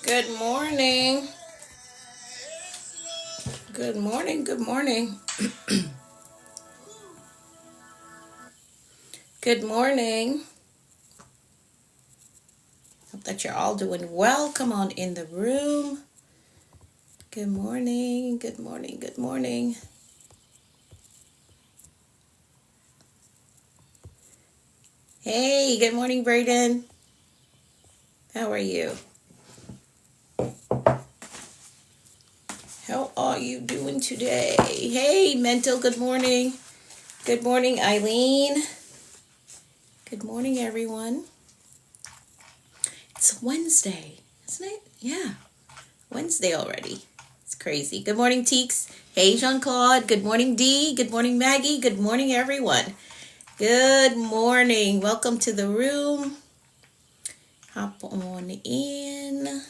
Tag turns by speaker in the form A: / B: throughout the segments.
A: Good morning. Good morning. Good morning. Good morning. Hope that you're all doing well. Come on in the room. Good morning. Good morning. Good morning. Hey, good morning, Braden. How are you? How are you doing today? Hey, Mental. Good morning. Good morning, Eileen. Good morning, everyone. It's Wednesday, isn't it? Yeah, Wednesday already. It's crazy. Good morning, Teeks. Hey, Jean-Claude. Good morning, Dee. Good morning, Maggie. Good morning, everyone. Good morning. Welcome to the room. Hop on in.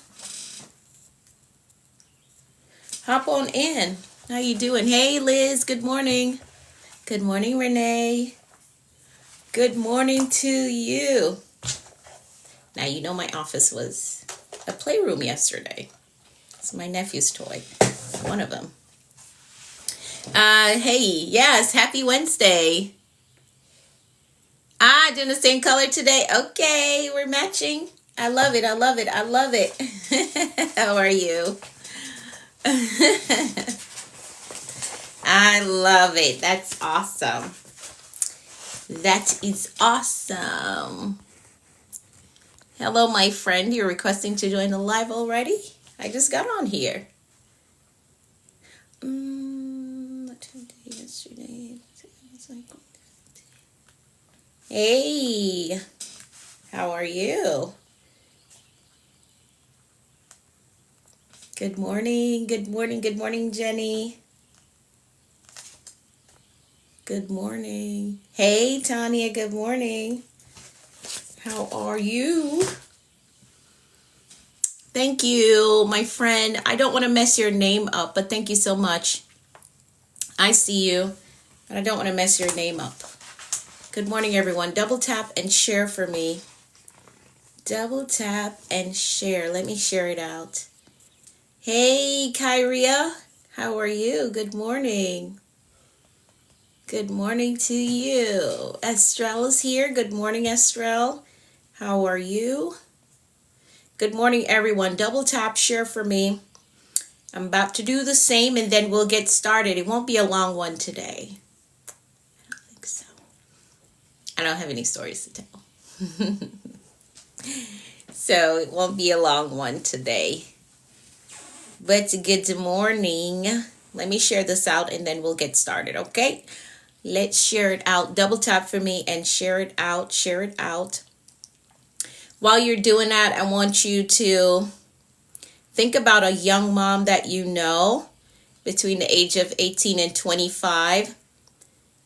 A: Hop on in. How you doing? Hey, Liz. Good morning. Good morning, Renee. Good morning to you. Now, you know my office was a playroom yesterday. It's my nephew's toy. One of them. Hey, yes. Happy Wednesday. Doing the same color today. Okay, we're matching. I love it. I love it. I love it. How are you? I love it. That's awesome. That is awesome. Hello, my friend. You're requesting to join the live already? I just got on here. Yesterday. Hey, how are you? Good morning. Good morning. Good morning, Jenny. Good morning. Hey, Tanya. Good morning. How are you? Thank you, my friend. I don't want to mess your name up, but thank you so much. I see you, but I don't want to mess your name up. Good morning, everyone. Double tap and share for me. Double tap and share. Let me share it out. Hey, Kyria. How are you? Good morning. Good morning to you. Estrelle is here. Good morning, Estrelle. How are you? Good morning, everyone. Double tap, share for me. I'm about to do the same and then we'll get started. It won't be a long one today. I don't think so. I don't have any stories to tell. So it won't be a long one today. But good morning. Let me share this out and then we'll get started, okay? Let's share it out. Double tap for me and share it out. Share it out. While you're doing that, I want you to think about a young mom that you know between the age of 18 and 25.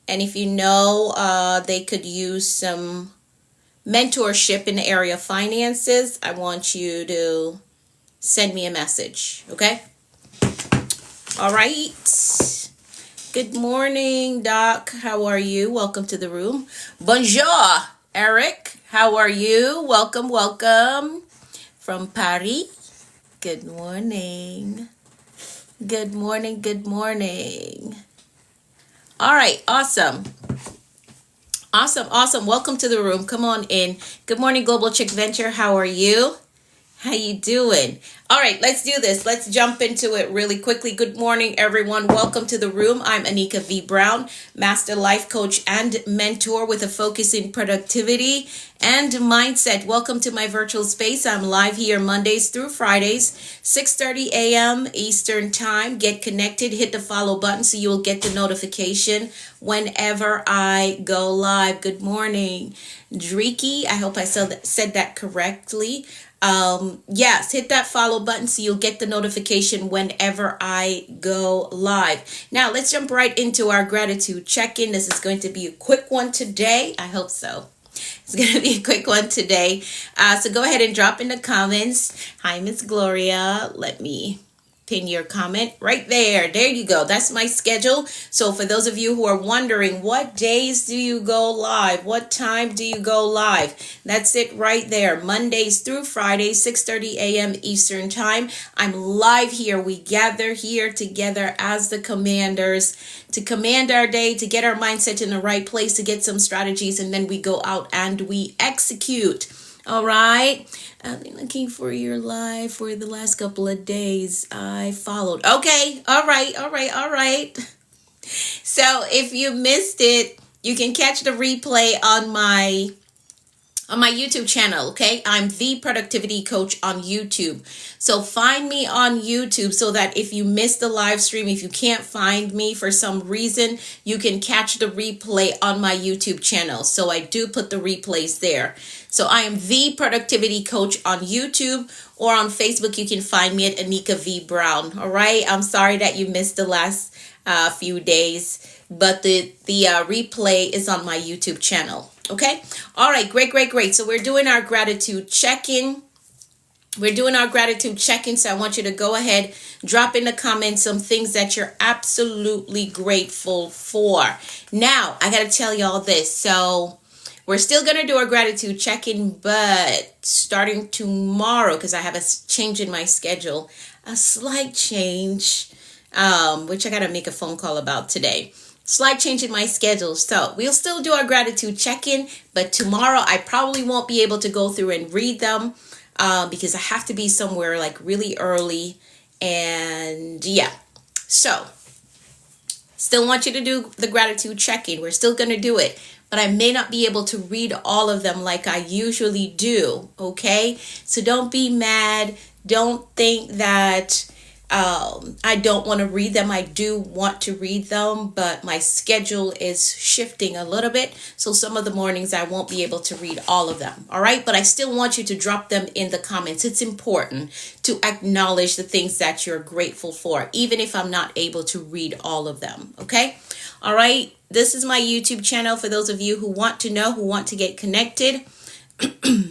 A: And if you know they could use some mentorship in the area of finances, I want you to send me a message, okay? All right. Good morning, Doc. How are you? Welcome to the room. Bonjour, Eric. How are you? Welcome, welcome from Paris. Good morning. Good morning, good morning. All right, awesome. Awesome. Welcome to the room. Come on in. Good morning, Global Chick Venture. How are you? How you doing? All right, let's do this. Let's jump into it really quickly. Good morning, everyone. Welcome to the room. I'm Anika V. Brown, Master Life Coach and Mentor with a focus in productivity and mindset. Welcome to my virtual space. I'm live here Mondays through Fridays, 6:30 a.m. Eastern Time. Get connected. Hit the follow button so you will get the notification whenever I go live. Good morning, Dreeky. I hope I said that correctly. Yes, hit that follow button so you'll get the notification whenever I go live. Now let's jump right into our gratitude check-in. This is going to be a quick one today. I hope so. It's going to be a quick one today. So go ahead and drop in the comments. Hi, Miss Gloria. Let me pin your comment right there. There you go. That's my schedule. So for those of you who are wondering, what days do you go live? What time do you go live? That's it right there. Mondays through Fridays, 6:30 a.m. Eastern time. I'm live here. We gather here together as the commanders to command our day, to get our mindset in the right place, to get some strategies, and then we go out and we execute. All right. I've been looking for your live for the last couple of days. I followed. Okay. All right. All right. All right. So if you missed it, you can catch the replay on my YouTube channel, okay? I'm the Productivity Coach on YouTube. So find me on YouTube so that if you miss the live stream, if you can't find me for some reason, you can catch the replay on my YouTube channel. So I do put the replays there. So I am the Productivity Coach on YouTube, or on Facebook, you can find me at Anika V. Brown, all right? I'm sorry that you missed the last few days, but the replay is on my YouTube channel. Okay. All right. Great. So we're doing our gratitude check-in. So I want you to go ahead, drop in the comments some things that you're absolutely grateful for. Now, I got to tell y'all this. So we're still going to do our gratitude check-in, but starting tomorrow, because I have a change in my schedule, a slight change, which I got to make a phone call about today. Slight change in my schedule. So we'll still do our gratitude check-in, but tomorrow I probably won't be able to go through and read them because I have to be somewhere like really early. And yeah, so still want you to do the gratitude check-in. We're still going to do it, but I may not be able to read all of them like I usually do. Okay. So don't be mad. Don't think that I don't want to read them. I do want to read them, but my schedule is shifting a little bit. So some of the mornings I won't be able to read all of them. All right. But I still want you to drop them in the comments. It's important to acknowledge the things that you're grateful for, even if I'm not able to read all of them. Okay. All right. This is my YouTube channel for those of you who want to know, who want to get connected.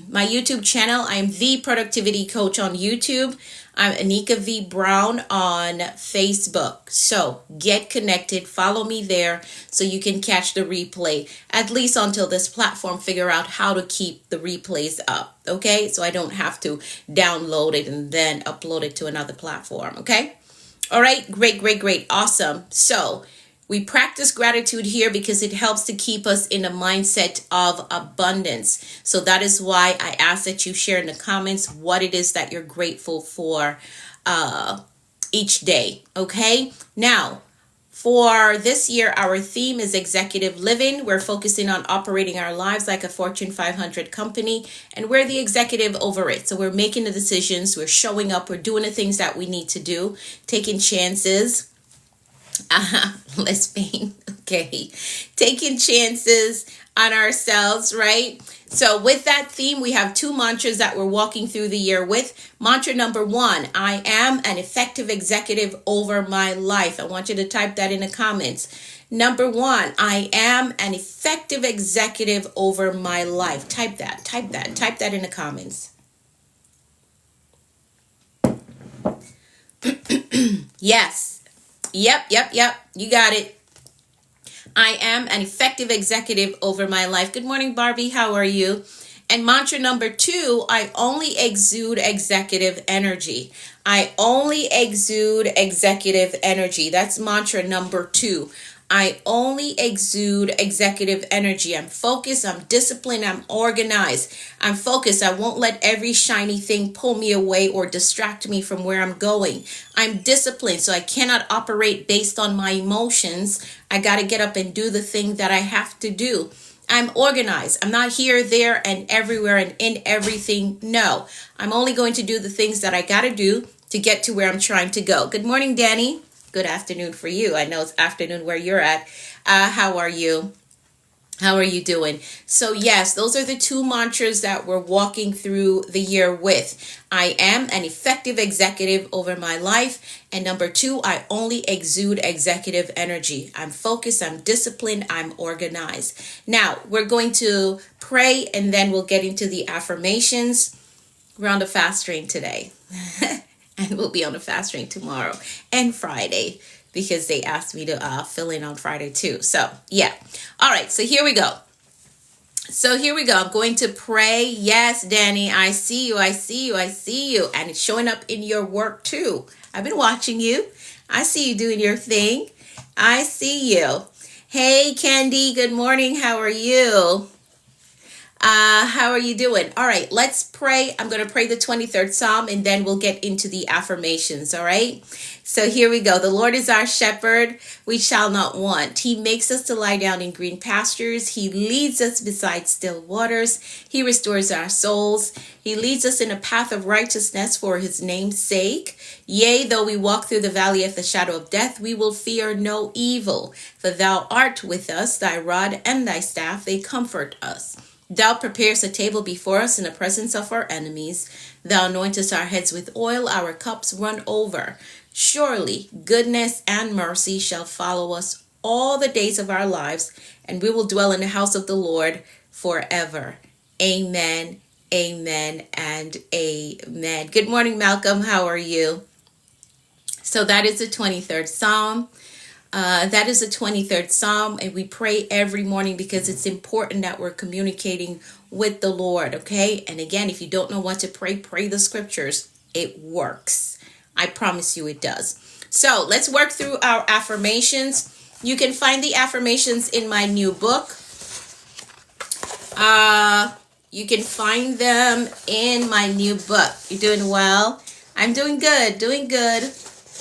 A: My YouTube channel, I'm the Productivity Coach on YouTube. I'm Anika V. Brown on Facebook. So get connected, follow me there so you can catch the replay, at least until this platform figure out how to keep the replays up. Okay, so I don't have to download it and then upload it to another platform. Okay, all right, great, awesome. So we practice gratitude here because it helps to keep us in a mindset of abundance. So that is why I ask that you share in the comments what it is that you're grateful for each day. Okay. Now, for this year, our theme is executive living. We're focusing on operating our lives like a Fortune 500 company, and we're the executive over it. So we're making the decisions, we're showing up, we're doing the things that we need to do, taking chances. Lesbian, okay, taking chances on ourselves, right? So with that theme, we have two mantras that we're walking through the year with. Mantra number 1, I am an effective executive over my life. I want you to type that in the comments. Number 1, I am an effective executive over my life. Type that in the comments. Yes. Yep. You got it. I am an effective executive over my life. Good morning, Barbie. How are you? And mantra number 2, I only exude executive energy. I only exude executive energy. That's mantra number 2. I only exude executive energy. I'm focused, I'm disciplined, I'm organized. I'm focused. I won't let every shiny thing pull me away or distract me from where I'm going. I'm disciplined, so I cannot operate based on my emotions. I got to get up and do the thing that I have to do. I'm organized. I'm not here, there, and everywhere and in everything. No, I'm only going to do the things that I got to do to get to where I'm trying to go. Good morning, Danny. Good afternoon for you. I know it's afternoon where you're at. How are you? How are you doing? So yes, those are the two mantras that we're walking through the year with. I am an effective executive over my life. And number 2, I only exude executive energy. I'm focused, I'm disciplined, I'm organized. Now, we're going to pray and then we'll get into the affirmations. We're on the fast train today. And we'll be on a fast train tomorrow and Friday because they asked me to fill in on Friday too. So, yeah. All right. So, here we go. I'm going to pray. Yes, Danny, I see you. I see you. I see you. And it's showing up in your work too. I've been watching you. I see you doing your thing. I see you. Hey, Candy. Good morning. How are you? How are you doing? All right, let's pray. I'm going to pray the 23rd Psalm and then we'll get into the affirmations. All right. So here we go. The Lord is our shepherd. We shall not want. He makes us to lie down in green pastures. He leads us beside still waters. He restores our souls. He leads us in a path of righteousness for his name's sake. Yea, though we walk through the valley of the shadow of death, we will fear no evil. For thou art with us, thy rod and thy staff, they comfort us. Thou preparest a table before us in the presence of our enemies. Thou anointest our heads with oil, our cups run over. Surely goodness and mercy shall follow us all the days of our lives, and we will dwell in the house of the Lord forever. Amen, amen, and amen. Good morning, Malcolm. How are you? So that is the 23rd Psalm. That is the 23rd Psalm, and we pray every morning because it's important that we're communicating with the Lord, okay? And again, if you don't know what to pray, pray the scriptures. It works. I promise you it does. So let's work through our affirmations. You can find the affirmations in my new book. You can find them in my new book. You're doing well? I'm doing good, doing good.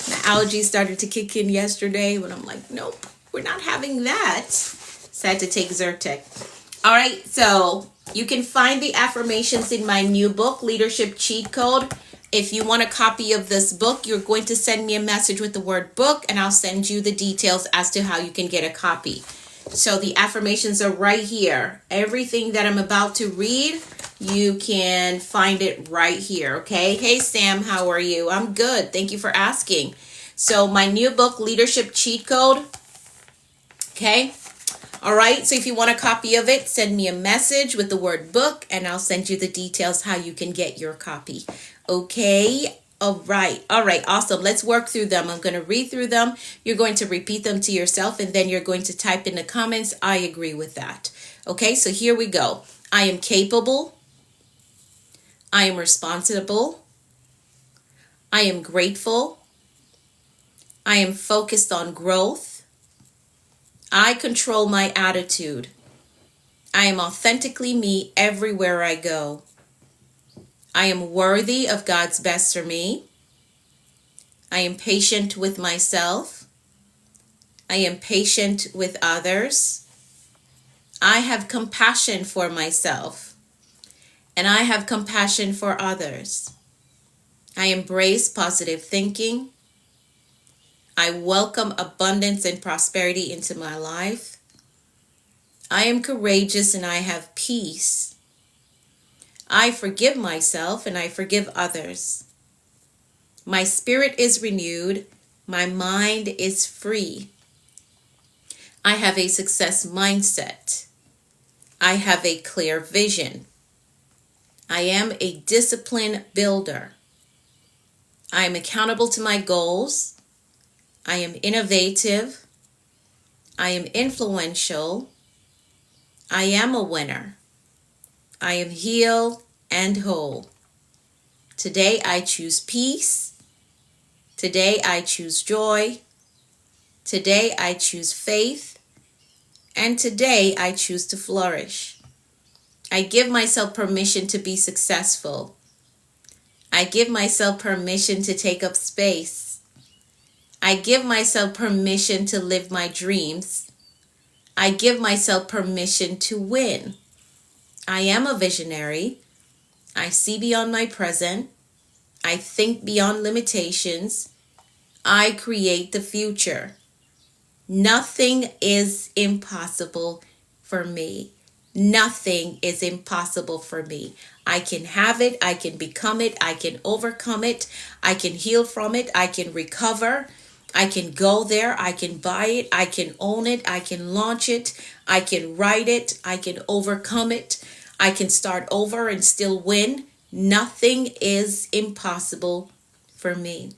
A: My allergies started to kick in yesterday, but I'm like, nope, we're not having that. So I had to take Zyrtec. All right, so you can find the affirmations in my new book, Leadership Cheat Code. If you want a copy of this book, you're going to send me a message with the word book, and I'll send you the details as to how you can get a copy. So the affirmations are right here. Everything that I'm about to read, you can find it right here, okay? Hey, Sam, how are you? I'm good. Thank you for asking. So my new book, Leadership Cheat Code, okay? All right, so if you want a copy of it, send me a message with the word book, and I'll send you the details how you can get your copy, okay? All right, awesome. Let's work through them. I'm going to read through them. You're going to repeat them to yourself, and then you're going to type in the comments, I agree with that. Okay, so here we go. I am capable. I am responsible. I am grateful. I am focused on growth. I control my attitude. I am authentically me everywhere I go. I am worthy of God's best for me. I am patient with myself. I am patient with others. I have compassion for myself, and I have compassion for others. I embrace positive thinking. I welcome abundance and prosperity into my life. I am courageous and I have peace. I forgive myself and I forgive others. My spirit is renewed. My mind is free. I have a success mindset. I have a clear vision. I am a discipline builder. I am accountable to my goals. I am innovative. I am influential. I am a winner. I am healed and whole. Today I choose peace. Today I choose joy. Today I choose faith. And today I choose to flourish. I give myself permission to be successful. I give myself permission to take up space. I give myself permission to live my dreams. I give myself permission to win. I am a visionary. I see beyond my present. I think beyond limitations. I create the future. Nothing is impossible for me. Nothing is impossible for me. I can have it. I can become it. I can overcome it. I can heal from it. I can recover. I can go there. I can buy it. I can own it. I can launch it. I can write it. I can overcome it. I can start over and still win. Nothing is impossible for me.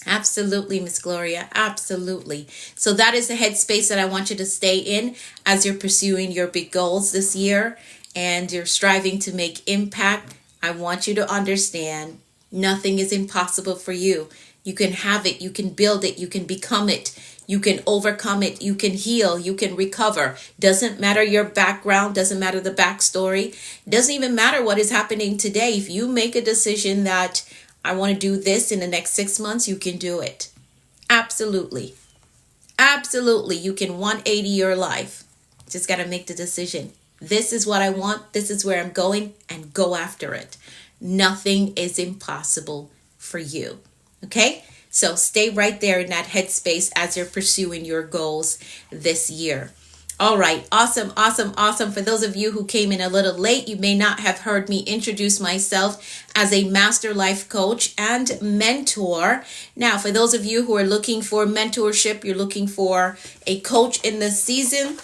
A: Absolutely, Miss Gloria. Absolutely. So that is the headspace that I want you to stay in as you're pursuing your big goals this year and you're striving to make impact. I want you to understand nothing is impossible for you. You can have it, you can build it, you can become it, you can overcome it, you can heal, you can recover. Doesn't matter your background, doesn't matter the backstory, doesn't even matter what is happening today. If you make a decision that I want to do this in the next 6 months, you can do it. Absolutely. Absolutely. You can 180 your life. Just got to make the decision. This is what I want. This is where I'm going, and go after it. Nothing is impossible for you. Okay? So stay right there in that headspace as you're pursuing your goals this year. All right. Awesome, awesome, awesome. For those of you who came in a little late, you may not have heard me introduce myself as a master life coach and mentor. Now, for those of you who are looking for mentorship, you're looking for a coach in this season,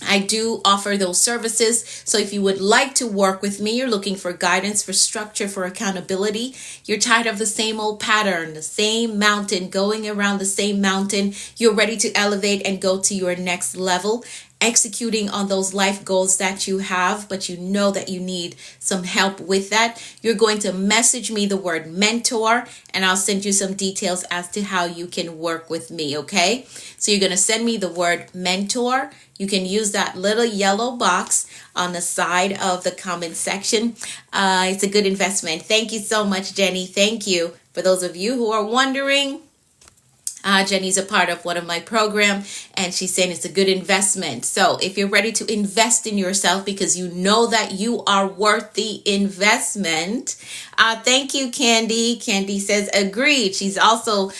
A: I do offer those services. So if you would like to work with me, you're looking for guidance, for structure, for accountability, you're tired of the same old pattern, the same mountain, going around the same mountain, you're ready to elevate and go to your next level, executing on those life goals that you have, but you know that you need some help with that, you're going to message me the word mentor, and I'll send you some details as to how you can work with me, okay? So you're going to send me the word mentor. You can use that little yellow box on the side of the comment section. It's a good investment. Thank you so much, Jenny. Thank you. For those of you who are wondering, Jenny's a part of one of my program, and she's saying it's a good investment. So if you're ready to invest in yourself because you know that you are worth the investment, thank you, Candy. Candy says agreed. She's also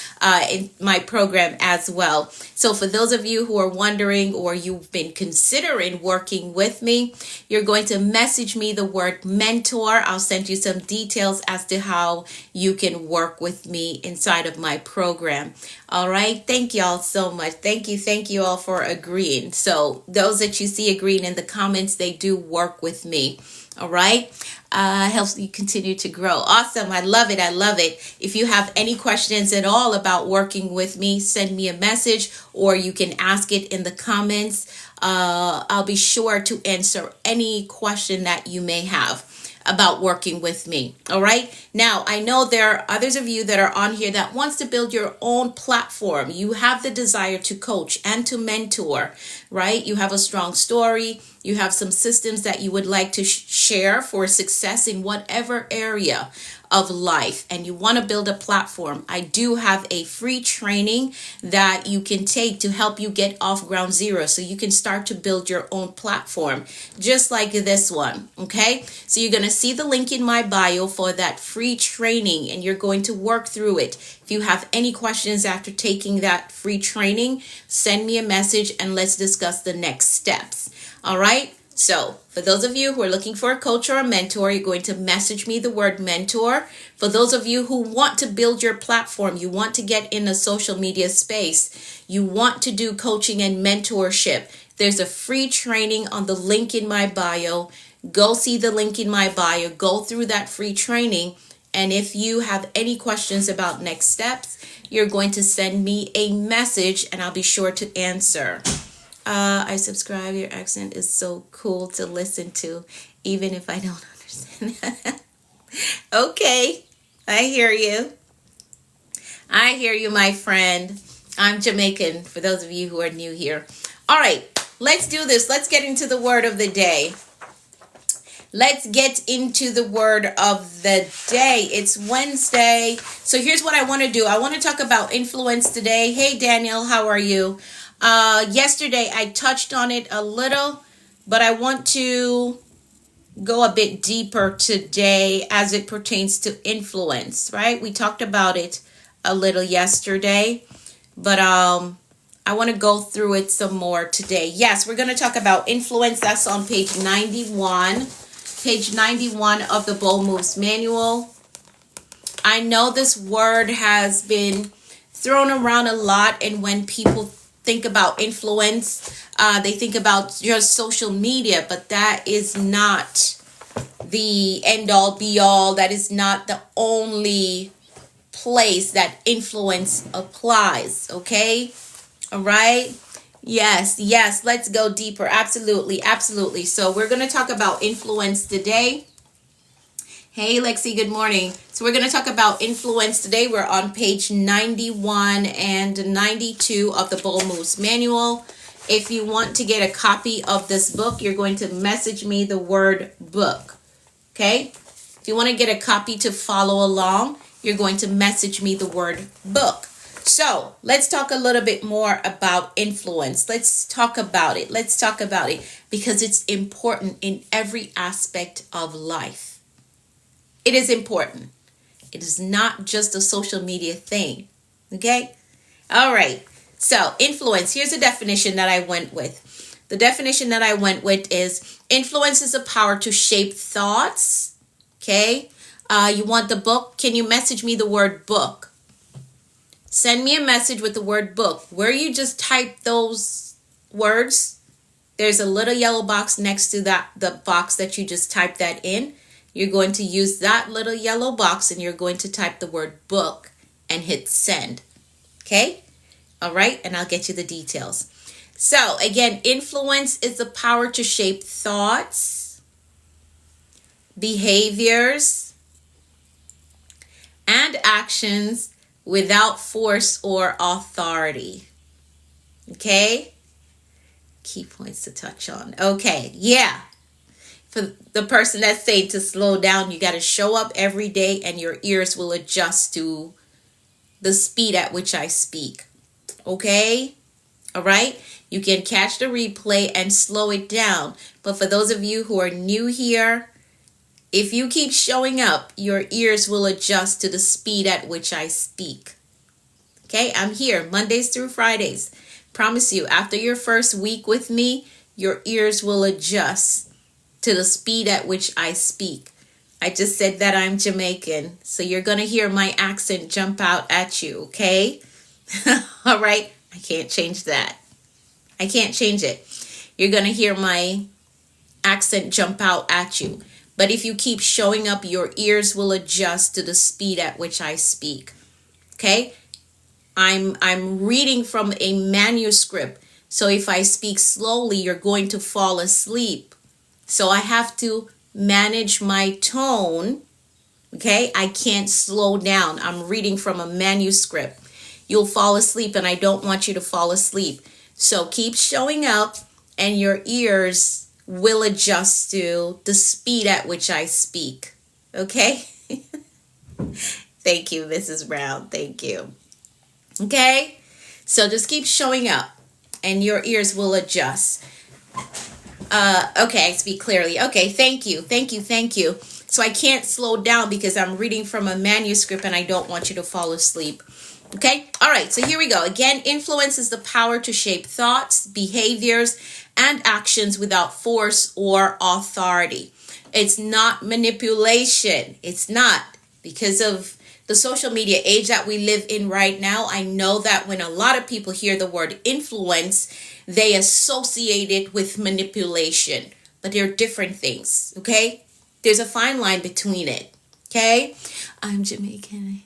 A: in my program as well. So for those of you who are wondering or you've been considering working with me, you're going to message me the word mentor. I'll send you some details as to how you can work with me inside of my program. All right. Thank you all so much. Thank you all for agreeing. So those that you see agreeing in the comments, they do work with me. All right. Helps you continue to grow. Awesome. I love it. I love it. If you have any questions at all about working with me, send me a message or you can ask it in the comments. I'll be sure to answer any question that you may have about working with me. All right. Now, I know there are others of you that are on here that wants to build your own platform. You have the desire to coach and to mentor, right? You have a strong story. You have some systems that you would like to share for success in whatever area of life, and you want to build a platform. I do have a free training that you can take to help you get off ground zero so you can start to build your own platform just like this one. Okay, so you're going to see the link in my bio for that free training, and you're going to work through it. If you have any questions after taking that free training, send me a message and let's discuss the next steps. All right. So for those of you who are looking for a coach or a mentor, you're going to message me the word mentor. For those of you who want to build your platform, you want to get in the social media space, you want to do coaching and mentorship, there's a free training on the link in my bio. Go see the link in my bio. Go through that free training. And if you have any questions about next steps, you're going to send me a message and I'll be sure to answer. I subscribe. Your accent is so cool to listen to, even if I don't understand. Okay, I hear you. I hear you, my friend. I'm Jamaican, for those of you who are new here. All right, let's do this. Let's get into the word of the day. Let's get into the word of the day. It's Wednesday. So here's what I want to do. I want to talk about influence today. Hey, Daniel, how are you? Yesterday I touched on it a little, but I want to go a bit deeper today as it pertains to influence, right? We talked about it a little yesterday, but I want to go through it some more today. Yes, we're going to talk about influence. That's on page 91. Page 91 of the Bold Moves Manual. I know this word has been thrown around a lot, and when people think about influence, they think about just social media, but that is not the end all be all. That is not the only place that influence applies. Okay. All right. Yes, yes. Let's go deeper. Absolutely, absolutely. So we're going to talk about influence today. Hey, Lexi, good morning. So we're going to talk about influence today. We're on page 91 and 92 of the Bold Moves Manual. If you want to get a copy of this book, you're going to message me the word book. Okay? If you want to get a copy to follow along, you're going to message me the word book. So let's talk a little bit more about influence. Let's talk about it. Let's talk about it because it's important in every aspect of life. It is important. It is not just a social media thing. Okay? All right. So influence, here's a definition that I went with. The definition that I went with is influence is the power to shape thoughts. Okay? You want the book? Can you message me the word book? Send me a message with the word book. Where you just type those words, there's a little yellow box next to the box that you just typed that in. You're going to use that little yellow box and you're going to type the word book and hit send. Okay? All right, and I'll get you the details. So again, influence is the power to shape thoughts, behaviors, and actions without force or authority. Okay? Key points to touch on. Okay, yeah. For the person that's saying to slow down, you got to show up every day and your ears will adjust to the speed at which I speak. Okay? All right? You can catch the replay and slow it down. But for those of you who are new here, if you keep showing up, your ears will adjust to the speed at which I speak. Okay, I'm here Mondays through Fridays. Promise you, after your first week with me, your ears will adjust to the speed at which I speak. I just said that I'm Jamaican, so you're going to hear my accent jump out at you, okay? All right, I can't change that. I can't change it. You're going to hear my accent jump out at you. But if you keep showing up, your ears will adjust to the speed at which I speak. Okay? I'm reading from a manuscript. So if I speak slowly, you're going to fall asleep. So I have to manage my tone. Okay? I can't slow down. I'm reading from a manuscript. You'll fall asleep and I don't want you to fall asleep. So keep showing up and your ears will adjust to the speed at which I speak. Okay? Thank you, Mrs. Brown. Thank you. Okay? So just keep showing up and your ears will adjust. Okay, I speak clearly. Okay, thank you. Thank you. Thank you. So I can't slow down because I'm reading from a manuscript and I don't want you to fall asleep. Okay? All right, so here we go. Again, influence is the power to shape thoughts, behaviors, and actions without force or authority. It's not manipulation. It's not. Because of the social media age that we live in right now, I know that when a lot of people hear the word influence, they associate it with manipulation. But they're different things, okay? There's a fine line between it, okay? I'm Jamaican.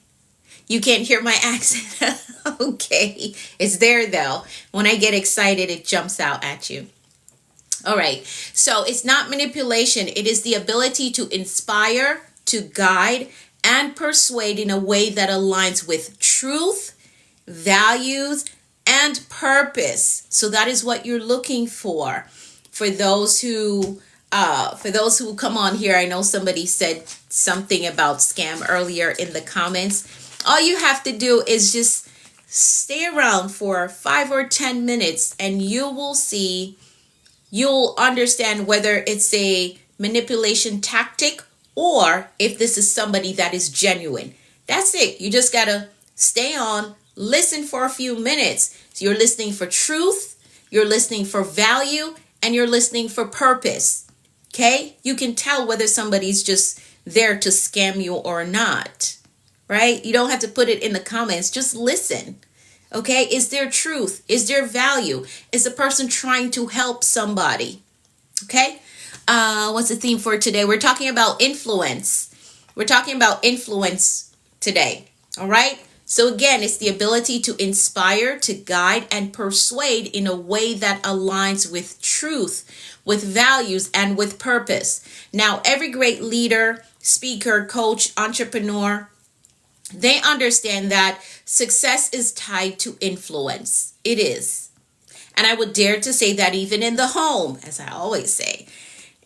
A: You can't hear my accent. Okay. It's there though. When I get excited, it jumps out at you. All right. So it's not manipulation. It is the ability to inspire, to guide, and persuade in a way that aligns with truth, values, and purpose. So that is what you're looking for. For those who come on here, I know somebody said something about scam earlier in the comments. All you have to do is just stay around for 5 or 10 minutes and you will see, you'll understand whether it's a manipulation tactic or if this is somebody that is genuine. That's it. You just got to stay on, listen for a few minutes. So you're listening for truth, you're listening for value, and you're listening for purpose. Okay? You can tell whether somebody's just there to scam you or not. Right? You don't have to put it in the comments. Just listen. Okay? Is there truth? Is there value? Is the person trying to help somebody? Okay? What's the theme for today? We're talking about influence. We're talking about influence today. All right. So again, it's the ability to inspire, to guide, and persuade in a way that aligns with truth, with values, and with purpose. Now, every great leader, speaker, coach, entrepreneur, they understand that success is tied to influence. It is. And I would dare to say that even in the home, as I always say,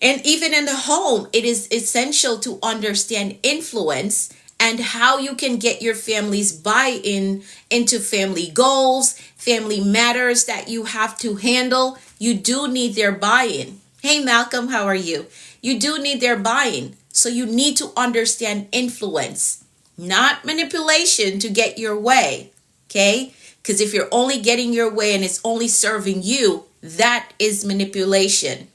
A: and even in the home, it is essential to understand influence and how you can get your family's buy-in into family goals, family matters that you have to handle. You do need their buy-in. Hey, Malcolm, how are you? You do need their buy-in. So you need to understand influence, not manipulation to get your way. Okay? Because if you're only getting your way and it's only serving you, that is manipulation.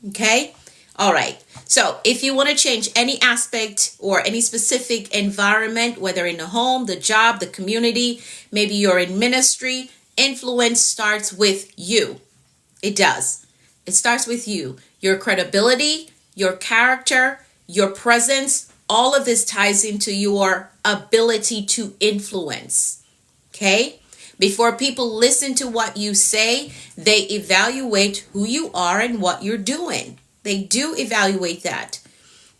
A: Okay? All right. So if you want to change any aspect or any specific environment, whether in the home, the job, the community, maybe you're in ministry, influence starts with you. It does. It starts with you. Your credibility, your character, your presence, all of this ties into your ability to influence. Okay? Before people listen to what you say, they evaluate who you are and what you're doing. They do evaluate that.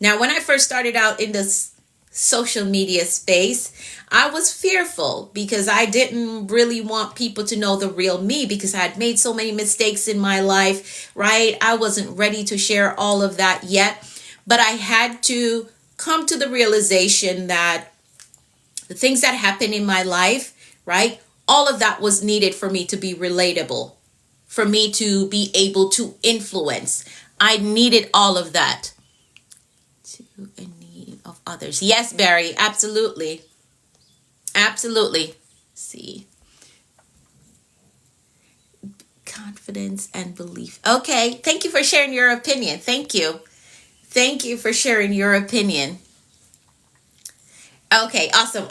A: Now, when I first started out in this social media space, I was fearful because I didn't really want people to know the real me because I had made so many mistakes in my life, right? I wasn't ready to share all of that yet, but I had to come to the realization that the things that happened in my life, right? All of that was needed for me to be relatable, for me to be able to influence. I needed all of that. To a need of others. Yes, Barry, absolutely. Absolutely. See. Confidence and belief. Okay, thank you for sharing your opinion. Thank you. Thank you for sharing your opinion. Okay, awesome.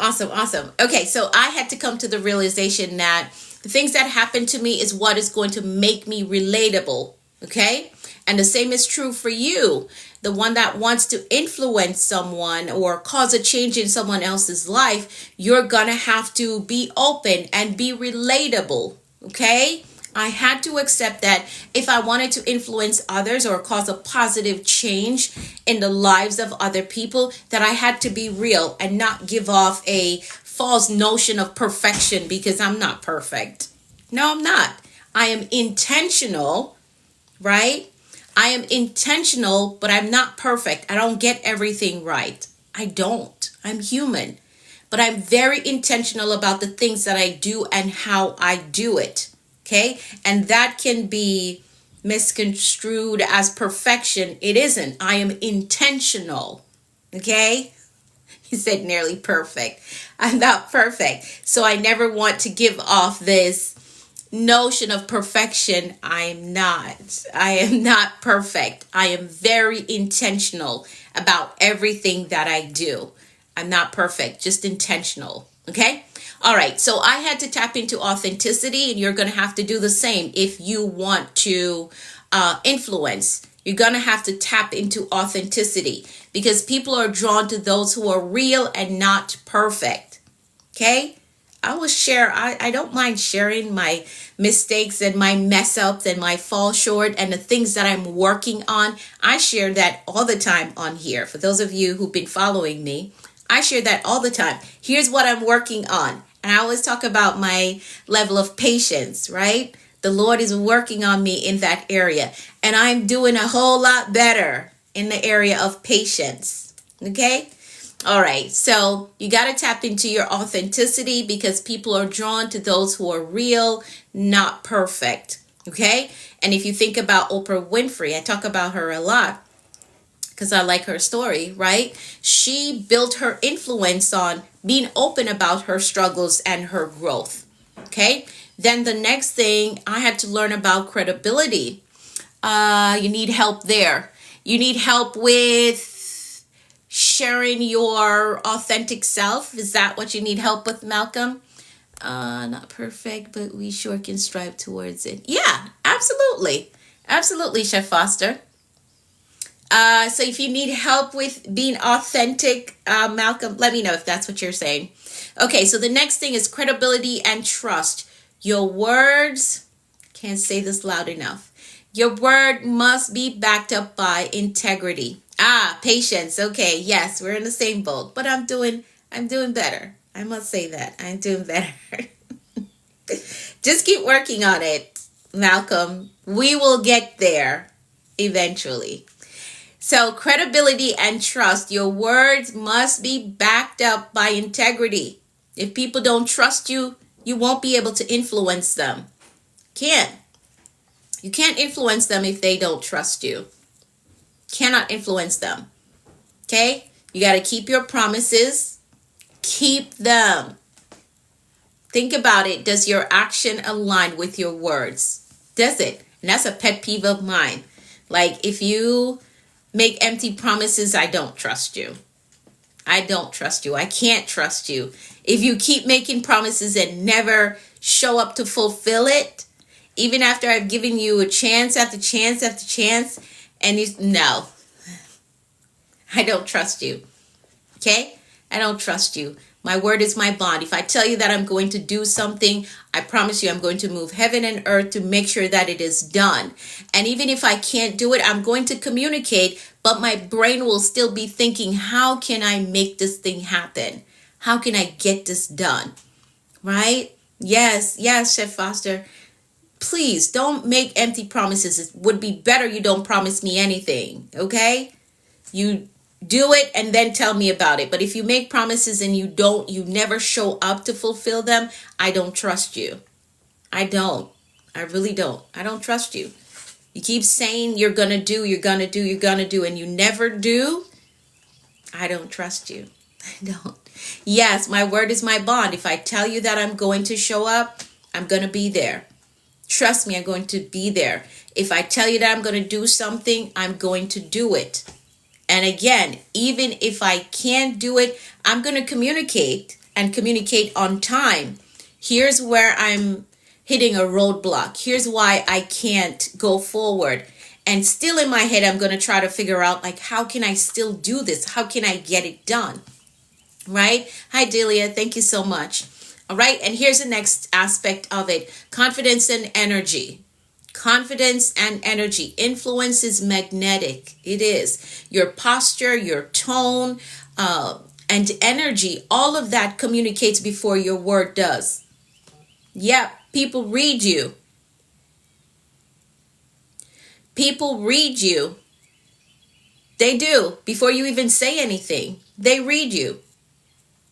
A: Okay, so I had to come to the realization that the things that happen to me is what is going to make me relatable. Okay? And the same is true for you. The one that wants to influence someone or cause a change in someone else's life, you're going to have to be open and be relatable. Okay? I had to accept that if I wanted to influence others or cause a positive change in the lives of other people, that I had to be real and not give off a false notion of perfection because I'm not perfect. No, I'm not. I am intentional, right? I am intentional, but I'm not perfect. I don't get everything right. I don't. I'm human. But I'm very intentional about the things that I do and how I do it. Okay? And that can be misconstrued as perfection. It isn't. I am intentional. Okay? He said nearly perfect. I'm not perfect. So I never want to give off this notion of perfection. I'm not. I am not perfect. I am very intentional about everything that I do. I'm not perfect, just intentional. Okay? All right, so I had to tap into authenticity, and you're going to have to do the same if you want to influence. You're going to have to tap into authenticity because people are drawn to those who are real and not perfect. Okay? I will share, I don't mind sharing my mistakes and my mess ups and my fall short and the things that I'm working on. I share that all the time on here. For those of you who've been following me, I share that all the time. Here's what I'm working on. And I always talk about my level of patience, right? The Lord is working on me in that area. And I'm doing a whole lot better in the area of patience. Okay? All right. So you got to tap into your authenticity because people are drawn to those who are real, not perfect. Okay? And if you think about Oprah Winfrey, I talk about her a lot because I like her story, right? She built her influence on being open about her struggles and her growth. Okay? Then the next thing, I had to learn about credibility. You need help there. You need help with sharing your authentic self. Is that what you need help with, Malcolm? Not perfect, but we sure can strive towards it. Yeah, absolutely. Absolutely, Chef Foster. So if you need help with being authentic, Malcolm, let me know if that's what you're saying. Okay, so the next thing is credibility and trust. Your words, can't say this loud enough. Your word must be backed up by integrity. Patience. Okay, yes, we're in the same boat, but I'm doing better. I must say that. I'm doing better. Just keep working on it, Malcolm. We will get there eventually. So, credibility and trust. Your words must be backed up by integrity. If people don't trust you, you won't be able to influence them. Can't. You can't influence them if they don't trust you. Cannot influence them. Okay? You got to keep your promises. Keep them. Think about it. Does your action align with your words? Does it? And that's a pet peeve of mine. Like, if you make empty promises, I don't trust you. I don't trust you. I can't trust you. If you keep making promises and never show up to fulfill it, even after I've given you a chance after chance after chance, and no, I don't trust you. Okay? I don't trust you. My word is my bond. If I tell you that I'm going to do something, I promise you I'm going to move heaven and earth to make sure that it is done. And even if I can't do it, I'm going to communicate, but my brain will still be thinking, how can I make this thing happen? How can I get this done? Right? Yes, Chef Foster. Please don't make empty promises. It would be better you don't promise me anything. Okay? You do it and then tell me about it. But if you make promises and you never show up to fulfill them, I don't trust you. I don't. I really don't. I don't trust you. You keep saying you're going to do, and you never do. I don't trust you. I don't. Yes, my word is my bond. If I tell you that I'm going to show up, I'm going to be there. Trust me, I'm going to be there. If I tell you that I'm going to do something, I'm going to do it. And again, even if I can't do it, I'm going to communicate and communicate on time. Here's where I'm hitting a roadblock. Here's why I can't go forward. And still in my head, I'm going to try to figure out, like, how can I still do this? How can I get it done? Right? Hi, Delia. Thank you so much. All right. And here's the next aspect of it. Confidence and energy. Confidence and energy. Influence is magnetic. It is. Your posture, your tone, and energy, all of that communicates before your word does. Yeah, people read you. People read you. They do. Before you even say anything, they read you.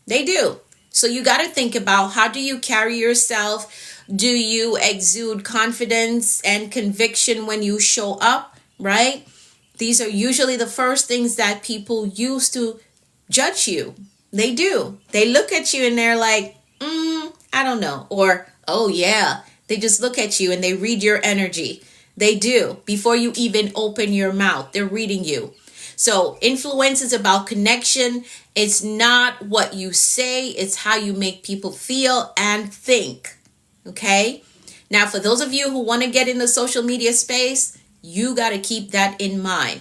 A: They do. So you got to think about, how do you carry yourself? Do you exude confidence and conviction when you show up, right? These are usually the first things that people use to judge you. They do. They look at you and they're like, I don't know. Or, oh yeah. They just look at you and they read your energy. They do. Before you even open your mouth, they're reading you. So influence is about connection. It's not what you say. It's how you make people feel and think. Okay? Now, for those of you who want to get in the social media space, you got to keep that in mind.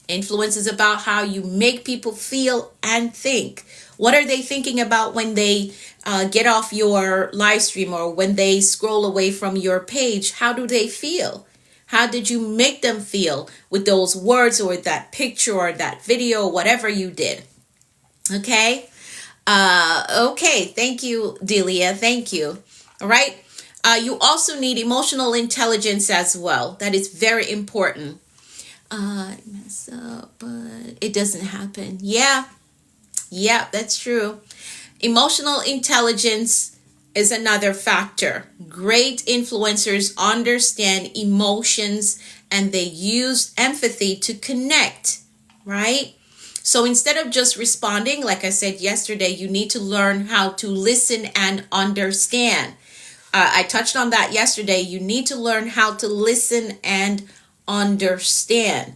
A: Influence is about how you make people feel and think. What are they thinking about when they get off your live stream or when they scroll away from your page? How do they feel? How did you make them feel with those words or that picture or that video, whatever you did? Okay. Okay. Thank you, Delia. Thank you. All right. You also need emotional intelligence as well. That is very important. I mess up, but it doesn't happen. Yeah, that's true. Emotional intelligence is another factor. Great influencers understand emotions and they use empathy to connect, right? So instead of just responding, like I said yesterday, you need to learn how to listen and understand. I touched on that yesterday. You need to learn how to listen and understand.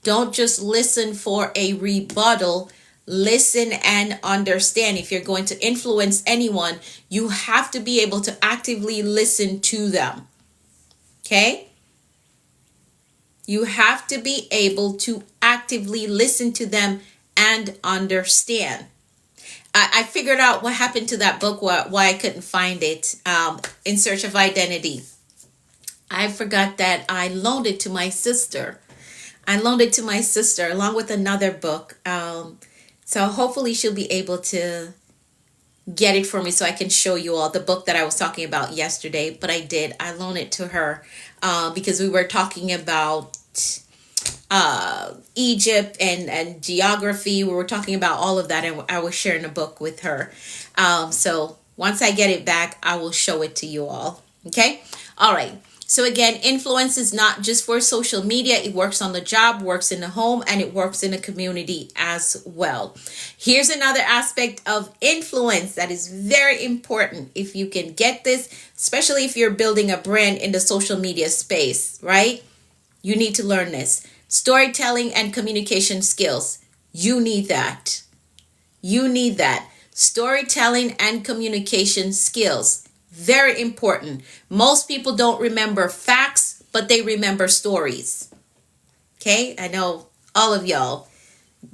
A: Don't just listen for a rebuttal. Listen and understand. If you're going to influence anyone, you have to be able to actively listen to them. Okay? You have to be able to actively listen to them and understand. I figured out what happened to that book, why I couldn't find it, In Search of Identity. I forgot that I loaned it to my sister. I loaned it to my sister along with another book. So hopefully she'll be able to get it for me so I can show you all the book that I was talking about yesterday. But I did. I loaned it to her because we were talking about Egypt and geography. We were talking about all of that, and I was sharing a book with her. So once I get it back, I will show it to you all. Okay? All right. So again, influence is not just for social media. It works on the job, works in the home, and it works in the community as well. Here's another aspect of influence that is very important. If you can get this, especially if you're building a brand in the social media space, right? You need to learn this. Storytelling and communication skills. You need that. You need that. Storytelling and communication skills. Very important. Most people don't remember facts, but they remember stories. Okay? I know all of y'all,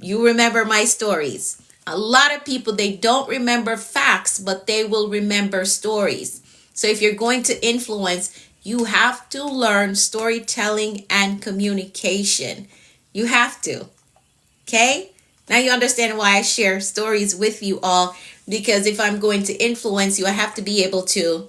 A: you remember my stories. A lot of people, they don't remember facts, but they will remember stories. So if you're going to influence, you have to learn storytelling and communication. You have to. Okay? Now you understand why I share stories with you all, because if I'm going to influence you, I have to be able to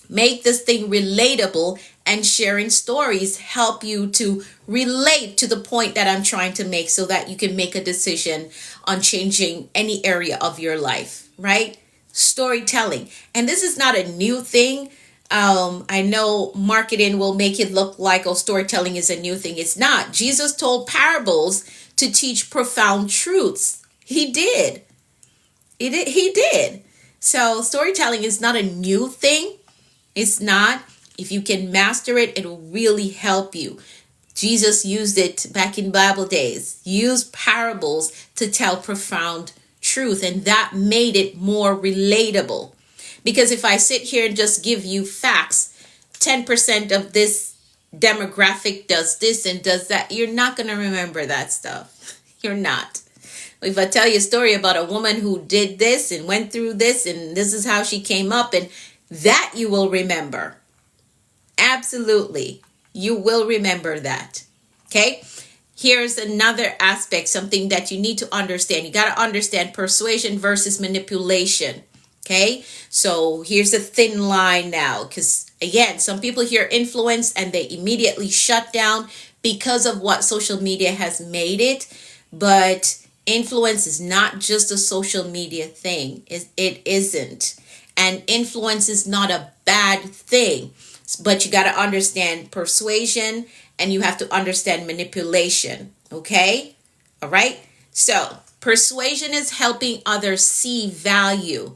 A: make this thing relatable, and sharing stories help you to relate to the point that I'm trying to make so that you can make a decision on changing any area of your life, right? Storytelling. And this is not a new thing. I know marketing will make it look like, oh, storytelling is a new thing. It's not. Jesus told parables to teach profound truths. He did. He did. So storytelling is not a new thing. It's not. If you can master it, it'll really help you. Jesus used it back in Bible days. He used parables to tell profound truth, and that made it more relatable. Because if I sit here and just give you facts, 10% of this demographic does this and does that, you're not going to remember that stuff. You're not. If I tell you a story about a woman who did this and went through this and this is how she came up, and that you will remember. Absolutely. You will remember that. Okay? Here's another aspect, something that you need to understand. You got to understand persuasion versus manipulation. Okay? So here's a thin line now, because again, some people hear influence and they immediately shut down because of what social media has made it. But influence is not just a social media thing. It isn't. And influence is not a bad thing. But you got to understand persuasion and you have to understand manipulation. Okay? All right? So persuasion is helping others see value.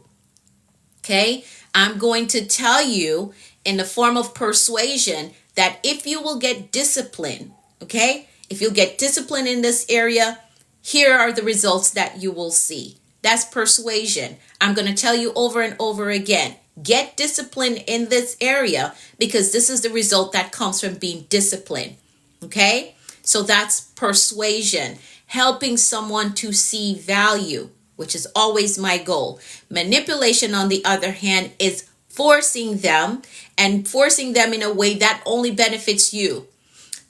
A: Okay? I'm going to tell you in the form of persuasion that if you will get discipline, okay? If you'll get discipline in this area, here are the results that you will see. That's persuasion. I'm going to tell you over and over again. Get discipline in this area because this is the result that comes from being disciplined. Okay? So that's persuasion. Helping someone to see value, which is always my goal. Manipulation, on the other hand, is forcing them in a way that only benefits you.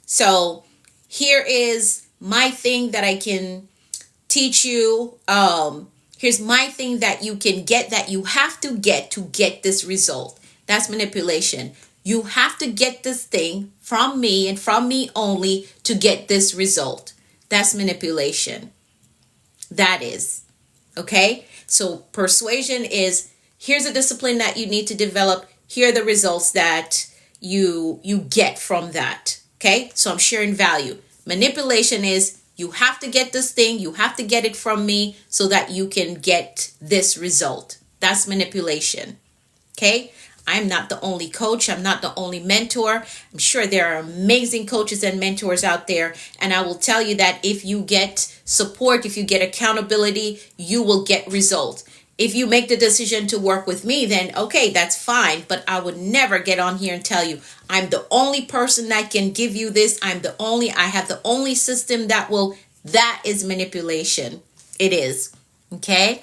A: So here is my thing that I can teach you. Here's my thing that you can get, that you have to get this result. That's manipulation. You have to get this thing from me and from me only to get this result. That's manipulation. That is. Okay? So persuasion is, here's a discipline that you need to develop. Here are the results that you get from that. Okay? So I'm sharing value. Manipulation is, you have to get this thing. You have to get it from me so that you can get this result. That's manipulation. Okay? I'm not the only coach. I'm not the only mentor. I'm sure there are amazing coaches and mentors out there. And I will tell you that if you get support, if you get accountability, you will get results. If you make the decision to work with me, then okay, that's fine. But I would never get on here and tell you I'm the only person that can give you this. I have the only system that will. That is manipulation. It is. Okay.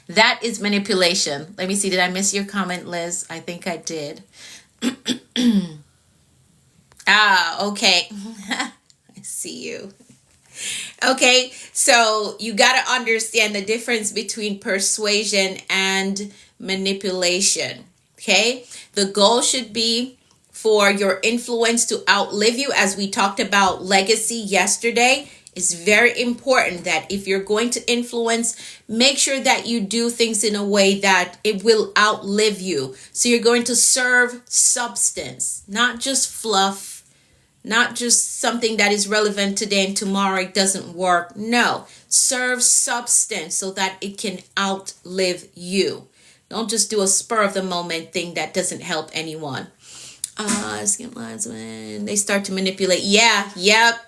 A: That is manipulation. Let me see. Did I miss your comment, Liz? I think I did. Okay. I see you. Okay, so you got to understand the difference between persuasion and manipulation. Okay, the goal should be for your influence to outlive you, as we talked about legacy yesterday. It's very important that if you're going to influence, make sure that you do things in a way that it will outlive you. So you're going to serve substance, not just fluff, not just something that is relevant today and tomorrow it doesn't work. No, serve substance so that it can outlive you. Don't just do a spur of the moment thing that doesn't help anyone. Skip lines when they start to manipulate. Yeah, yep,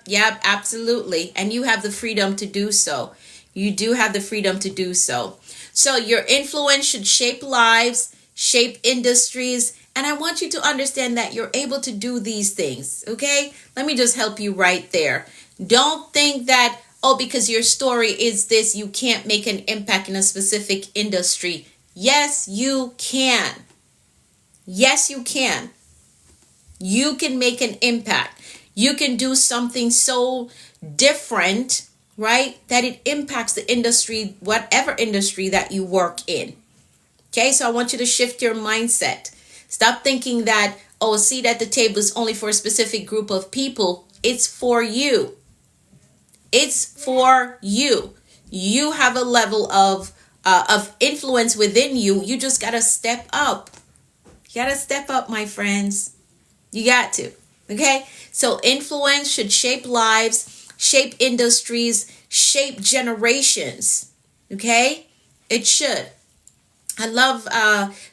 A: absolutely. And you have the freedom to do so. You do have the freedom to do so. So your influence should shape lives, shape industries, and I want you to understand that you're able to do these things, okay? Let me just help you right there. Don't think that, oh, because your story is this, you can't make an impact in a specific industry. Yes, you can. Yes, you can. You can make an impact. You can do something so different, right, that it impacts the industry, whatever industry that you work in. Okay, so I want you to shift your mindset. Stop thinking that, oh, a seat at the table is only for a specific group of people. It's for you. It's for you. You have a level of influence within you. You just got to step up. You got to step up, my friends. You got to. Okay? So influence should shape lives, shape industries, shape generations. Okay? It should. I love